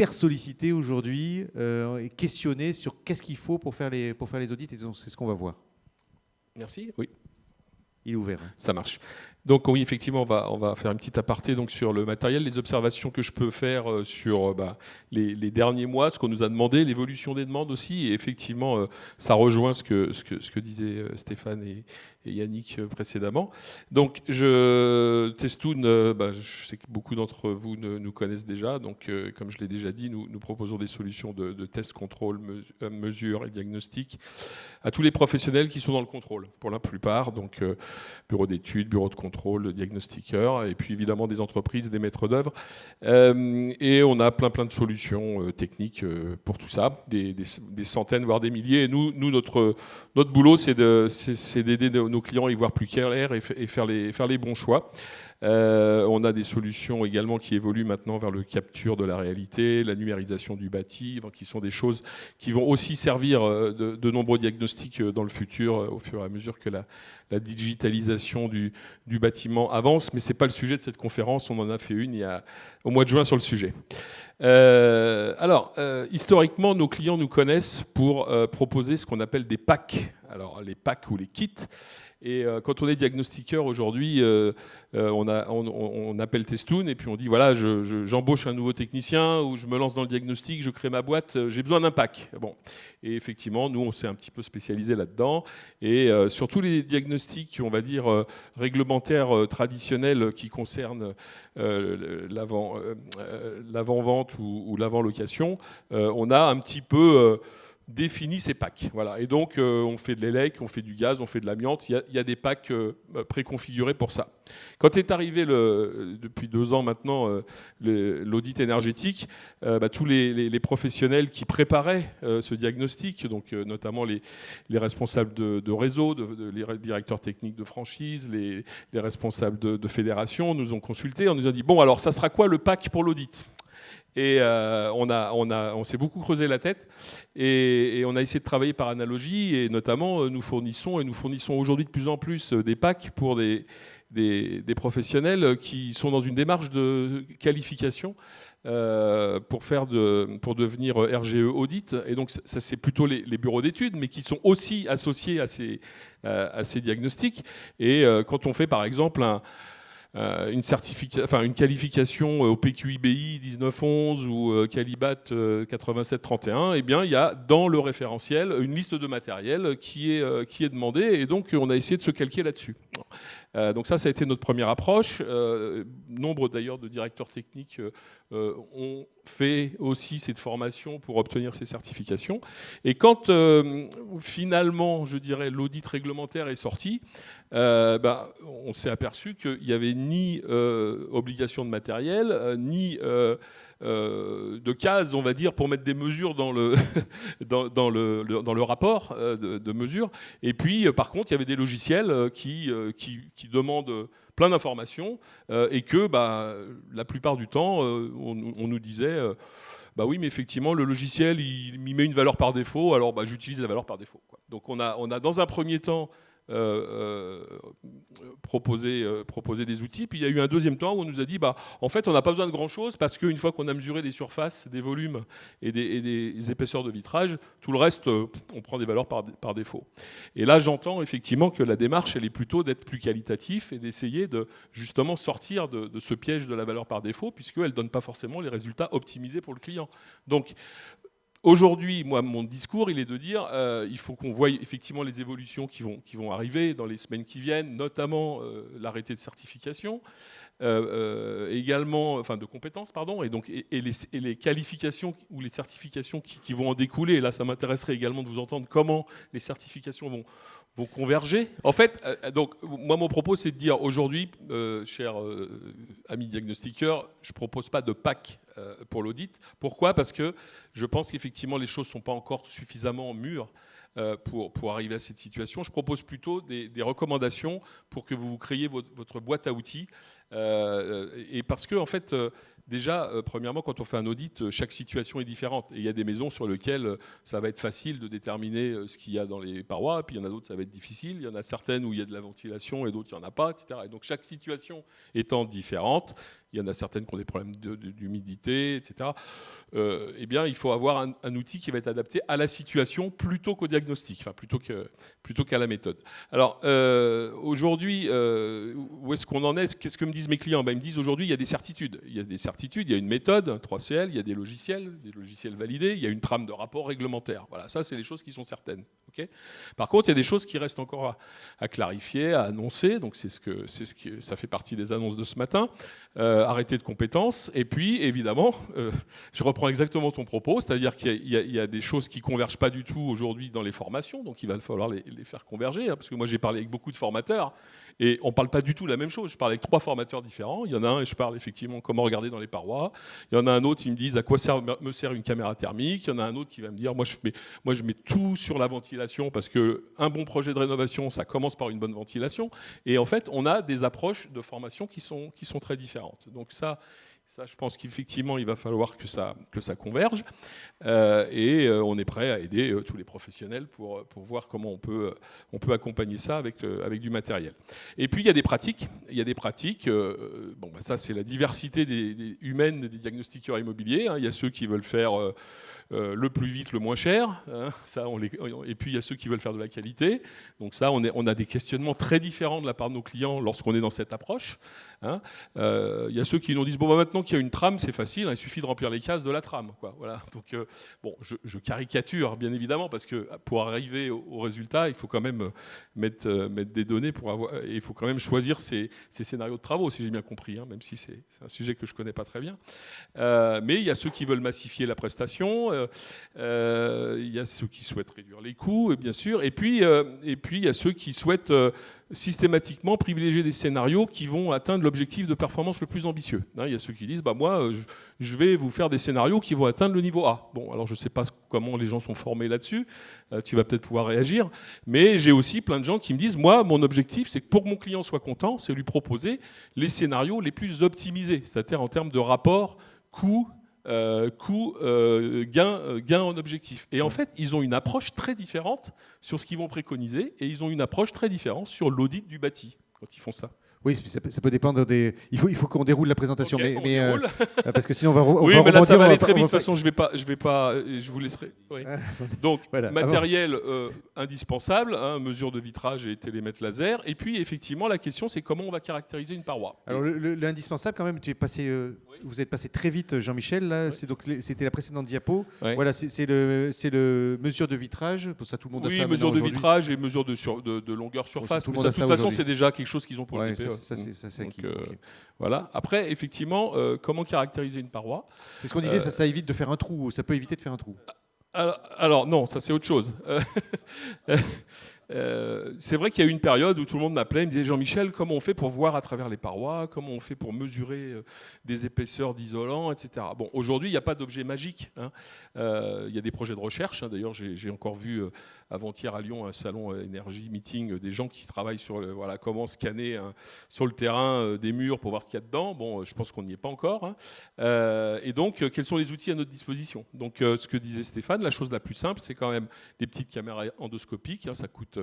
hyper sollicités aujourd'hui et questionnés sur qu'est-ce qu'il faut pour faire les audits, et c'est ce qu'on va voir. Merci, oui. Il est ouvert. Ça marche. Donc oui, effectivement, on va faire une petite aparté donc, sur le matériel, les observations que je peux faire sur les derniers mois, ce qu'on nous a demandé, l'évolution des demandes aussi. Et effectivement, ça rejoint ce que disaient Stéphane et Yannick précédemment. Donc, Testoon, je sais que beaucoup d'entre vous nous connaissent déjà. Donc, comme je l'ai déjà dit, nous proposons des solutions de test, contrôle, mesure et diagnostic à tous les professionnels qui sont dans le contrôle, pour la plupart. Donc, bureau d'études, bureau de contrôle, diagnostiqueurs, et puis évidemment des entreprises, des maîtres d'œuvre. Et on a plein de solutions techniques pour tout ça, des centaines, voire des milliers. Et nous notre boulot, c'est d'aider nos clients à y voir plus clair et faire les bons choix. On a des solutions également qui évoluent maintenant vers le capture de la réalité, la numérisation du bâti, qui sont des choses qui vont aussi servir de nombreux diagnostics dans le futur, au fur et à mesure que la digitalisation du bâtiment avance. Mais ce n'est pas le sujet de cette conférence, on en a fait une au mois de juin sur le sujet. Historiquement, nos clients nous connaissent pour proposer ce qu'on appelle des packs. Alors, les packs ou les kits. Et quand on est diagnostiqueur aujourd'hui, on appelle Testoon et puis on dit voilà, j'embauche un nouveau technicien ou je me lance dans le diagnostic, je crée ma boîte, j'ai besoin d'un pack. Bon. Et effectivement, nous, on s'est un petit peu spécialisé là-dedans. Et sur tous les diagnostics, on va dire, réglementaires traditionnels qui concernent l'avant-vente ou l'avant-location, on a un petit peu définit ces packs. Voilà. Et donc, on fait de l'élec, on fait du gaz, on fait de l'amiante. Il y a des packs préconfigurés pour ça. Quand est arrivé, depuis 2 ans maintenant, l'audit énergétique, tous les professionnels qui préparaient ce diagnostic, donc notamment les responsables de réseau, les directeurs techniques de franchise, les responsables de fédération, nous ont consultés. On nous a dit, bon, alors, ça sera quoi le pack pour l'audit ? Et on s'est beaucoup creusé la tête et on a essayé de travailler par analogie, et notamment nous fournissons aujourd'hui de plus en plus des packs pour des professionnels qui sont dans une démarche de qualification pour devenir RGE audit. Et donc ça, c'est plutôt les bureaux d'études, mais qui sont aussi associés à ces diagnostics. Et quand on fait par exemple une qualification au PQI-BI 1911 ou Calibat 8731, eh bien, il y a dans le référentiel une liste de matériel qui est demandée, et donc on a essayé de se calquer là-dessus. Donc ça a été notre première approche. Nombre d'ailleurs de directeurs techniques ont fait aussi cette formation pour obtenir ces certifications. Et quand finalement, je dirais, l'audit réglementaire est sorti, on s'est aperçu qu'il n'y avait ni obligation de matériel, ni de cases, on va dire, pour mettre des mesures dans le rapport de mesures. Et puis, par contre, il y avait des logiciels qui demandent plein d'informations et que la plupart du temps, on nous disait oui, mais effectivement, le logiciel, il met une valeur par défaut, alors j'utilise la valeur par défaut, quoi. Donc on a dans un premier temps proposer des outils. Puis il y a eu un deuxième temps où on nous a dit en fait on n'a pas besoin de grand chose, parce qu'une fois qu'on a mesuré des surfaces, des volumes et des épaisseurs de vitrage, tout le reste on prend des valeurs par défaut. Et là j'entends effectivement que la démarche, elle est plutôt d'être plus qualitatif et d'essayer de justement sortir de ce piège de la valeur par défaut, puisqu'elle ne donne pas forcément les résultats optimisés pour le client. Donc aujourd'hui, moi, mon discours, il est de dire il faut qu'on voie effectivement les évolutions qui vont arriver dans les semaines qui viennent, notamment l'arrêté de certification, également, enfin de compétences, pardon, et donc les qualifications ou les certifications qui vont en découler. Et là, ça m'intéresserait également de vous entendre comment les certifications vont converger. En fait, donc moi, mon propos, c'est de dire aujourd'hui, chers amis diagnostiqueurs, je ne propose pas de pack pour l'audit. Pourquoi ? Parce que je pense qu'effectivement, les choses ne sont pas encore suffisamment mûres pour arriver à cette situation. Je propose plutôt des recommandations pour que vous créiez votre boîte à outils. Et parce que, en fait, déjà, premièrement, quand on fait un audit, chaque situation est différente. Et il y a des maisons sur lesquelles ça va être facile de déterminer ce qu'il y a dans les parois, puis il y en a d'autres, ça va être difficile. Il y en a certaines où il y a de la ventilation et d'autres, il n'y en a pas, etc. Et donc, chaque situation étant différente, il y en a certaines qui ont des problèmes d'humidité, etc. Eh bien, il faut avoir un outil qui va être adapté à la situation plutôt qu'au diagnostic, enfin plutôt qu'à la méthode. Alors, aujourd'hui, où est-ce qu'on en est? Qu'est-ce que me disent mes clients? Ils me disent aujourd'hui, il y a des certitudes. Il y a des certitudes, il y a une méthode, un 3CL, il y a des logiciels validés, il y a une trame de rapport réglementaire. Voilà, ça, c'est les choses qui sont certaines. Okay. Par contre, il y a des choses qui restent encore à clarifier, à annoncer. Donc, ça fait partie des annonces de ce matin. Arrêté de compétences. Et puis, évidemment, je reprends exactement ton propos, c'est-à-dire qu'il y a des choses qui ne convergent pas du tout aujourd'hui dans les formations, donc il va falloir les faire converger, hein, parce que moi j'ai parlé avec beaucoup de formateurs, et on ne parle pas du tout la même chose. Je parle avec 3 formateurs différents. Il y en a un, et je parle effectivement comment regarder dans les parois. Il y en a un autre, ils me disent à quoi me sert une caméra thermique. Il y en a un autre qui va me dire, moi je mets tout sur la ventilation, parce qu'un bon projet de rénovation, ça commence par une bonne ventilation. Et en fait, on a des approches de formation qui sont très différentes. Donc ça, je pense qu'effectivement, il va falloir que ça converge. Et on est prêt à aider tous les professionnels pour voir comment on peut accompagner ça avec du matériel. Et puis, il y a des pratiques. Ça, c'est la diversité humaine des diagnostiqueurs immobiliers. Hein. Il y a ceux qui veulent faire le plus vite, le moins cher. Hein. Et puis, il y a ceux qui veulent faire de la qualité. Donc ça, on a des questionnements très différents de la part de nos clients lorsqu'on est dans cette approche. Hein. Il y a ceux qui nous disent, maintenant qu'il y a une trame, c'est facile, hein, il suffit de remplir les cases de la trame. Quoi. Voilà. Donc, je caricature, bien évidemment, parce que pour arriver au résultat, il faut quand même mettre des données il faut quand même choisir ces scénarios de travaux, si j'ai bien compris, hein, même si c'est un sujet que je ne connais pas très bien. Mais il y a ceux qui veulent massifier la prestation, il y a ceux qui souhaitent réduire les coûts, bien sûr, et puis il y a ceux qui souhaitent systématiquement privilégier des scénarios qui vont atteindre l'objectif de performance le plus ambitieux. Il y a ceux qui disent, moi, je vais vous faire des scénarios qui vont atteindre le niveau A. Bon, alors je ne sais pas comment les gens sont formés là-dessus, tu vas peut-être pouvoir réagir, mais j'ai aussi plein de gens qui me disent, moi, mon objectif, c'est que pour que mon client soit content, c'est lui proposer les scénarios les plus optimisés, c'est-à-dire en termes de rapport coût, gain en objectif. Et en fait, ils ont une approche très différente sur ce qu'ils vont préconiser, et ils ont une approche très différente sur l'audit du bâti quand ils font ça. Oui, ça peut dépendre des. Il faut qu'on déroule la présentation, okay, parce que sinon on va. Oui, mais là ça va aller très vite. De toute façon, je vais pas. Je vous laisserai. Oui. Donc voilà, matériel indispensable, hein, mesure de vitrage et télémètre laser. Et puis effectivement, la question c'est comment on va caractériser une paroi. Alors l'indispensable quand même. Vous êtes passé très vite, Jean-Michel. Là, oui. C'était la précédente diapo. Oui. Voilà, c'est le mesure de vitrage. Pour ça, tout le monde a ça. Oui, mesure de vitrage et mesure de longueur surface. Mais ça, de toute façon, c'est déjà quelque chose qu'ils ont pour le DPE. Voilà. Après, effectivement, comment caractériser une paroi? C'est ce qu'on disait, ça évite de faire un trou. Ça peut éviter de faire un trou. Alors non, ça c'est autre chose. C'est vrai qu'il y a eu une période où tout le monde m'appelait, il me disait Jean-Michel, comment on fait pour voir à travers les parois, comment on fait pour mesurer des épaisseurs d'isolants, etc. Bon, aujourd'hui, il n'y a pas d'objet magique. Hein. Il y a des projets de recherche. Hein. D'ailleurs, j'ai encore vu avant-hier à Lyon un salon énergie meeting des gens qui travaillent sur comment scanner sur le terrain des murs pour voir ce qu'il y a dedans. Bon, je pense qu'on n'y est pas encore. Hein. Et donc, quels sont les outils à notre disposition? Donc, ce que disait Stéphane, la chose la plus simple, c'est quand même des petites caméras endoscopiques. Hein, ça coûte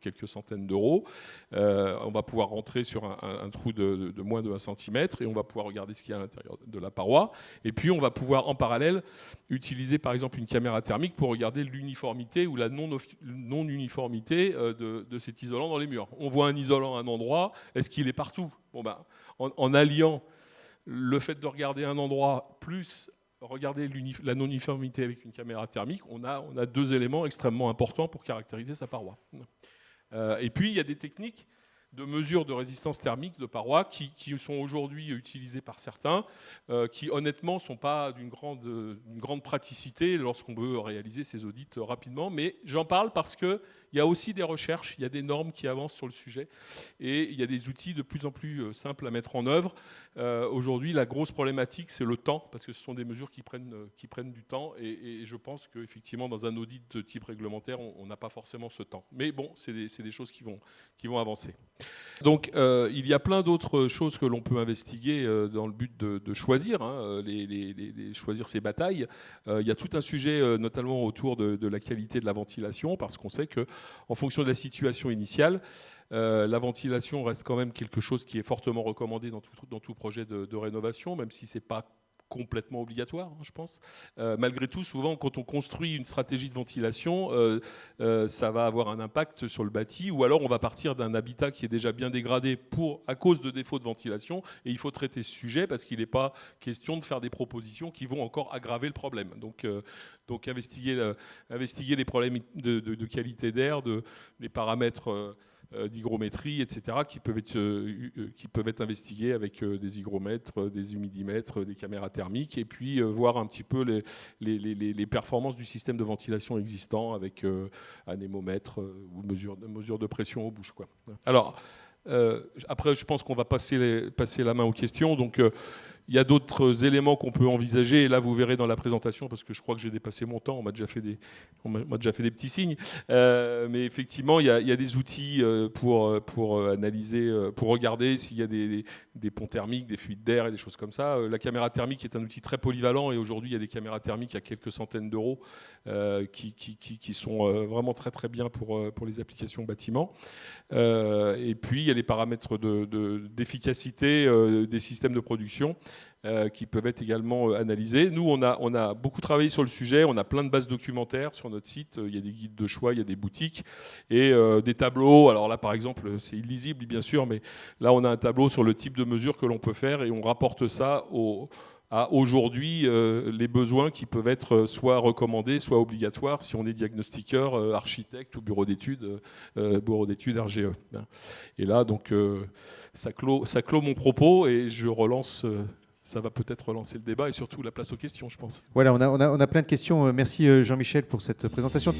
quelques centaines d'euros. On va pouvoir rentrer sur un trou de moins de 1 cm et on va pouvoir regarder ce qu'il y a à l'intérieur de la paroi. Et puis, on va pouvoir en parallèle utiliser par exemple une caméra thermique pour regarder l'uniformité ou la non-uniformité de cet isolant dans les murs. On voit un isolant à un endroit, est-ce qu'il est partout? En alliant le fait de regarder un endroit plus regarder la non-uniformité avec une caméra thermique, on a 2 éléments extrêmement importants pour caractériser sa paroi. Et puis, il y a des techniques de mesure de résistance thermique de parois qui sont aujourd'hui utilisées par certains, qui honnêtement ne sont pas d'une grande praticité lorsqu'on veut réaliser ces audits rapidement. Mais j'en parle parce qu'il y a aussi des recherches, il y a des normes qui avancent sur le sujet et il y a des outils de plus en plus simples à mettre en œuvre. Aujourd'hui, la grosse problématique, c'est le temps, parce que ce sont des mesures qui prennent du temps et je pense qu'effectivement, dans un audit de type réglementaire, on n'a pas forcément ce temps. Mais bon, c'est des choses qui vont avancer. Donc, il y a plein d'autres choses que l'on peut investiguer dans le but de choisir, hein, choisir ses batailles. Il y a tout un sujet, notamment autour de la qualité de la ventilation, parce qu'on sait que en fonction de la situation initiale. La ventilation reste quand même quelque chose qui est fortement recommandé dans tout projet de rénovation, même si ce n'est pas complètement obligatoire, je pense. Malgré tout, souvent, quand on construit une stratégie de ventilation, ça va avoir un impact sur le bâti, ou alors on va partir d'un habitat qui est déjà bien dégradé à cause de défauts de ventilation, et il faut traiter ce sujet parce qu'il n'est pas question de faire des propositions qui vont encore aggraver le problème. Donc investiguer les problèmes de qualité d'air, des paramètres d'hygrométrie, etc., qui peuvent être investigués avec des hygromètres, des humidimètres, des caméras thermiques, et puis voir un petit peu les performances du système de ventilation existant avec anémomètre ou mesure de pression aux bouches, quoi. Alors, après, je pense qu'on va passer la main aux questions. Donc, il y a d'autres éléments qu'on peut envisager, et là vous verrez dans la présentation, parce que je crois que j'ai dépassé mon temps, on m'a déjà fait des petits signes, mais effectivement il y a des outils pour analyser, pour regarder s'il y a des ponts thermiques, des fuites d'air et des choses comme ça. La caméra thermique est un outil très polyvalent, et aujourd'hui il y a des caméras thermiques à quelques centaines d'euros qui sont vraiment très très bien pour les applications bâtiment. Et puis il y a les paramètres d'efficacité des systèmes de production qui peuvent être également analysés. Nous, on a beaucoup travaillé sur le sujet, on a plein de bases documentaires sur notre site, il y a des guides de choix, il y a des boutiques, et des tableaux. Alors là, par exemple, c'est illisible, bien sûr, mais là, on a un tableau sur le type de mesures que l'on peut faire, et on rapporte ça à aujourd'hui les besoins qui peuvent être soit recommandés, soit obligatoires si on est diagnostiqueur, architecte ou bureau d'études RGE. Et là, donc, ça clôt mon propos, et je relance... ça va peut-être relancer le débat et surtout la place aux questions, je pense. Voilà, on a plein de questions. Merci Jean-Michel pour cette présentation.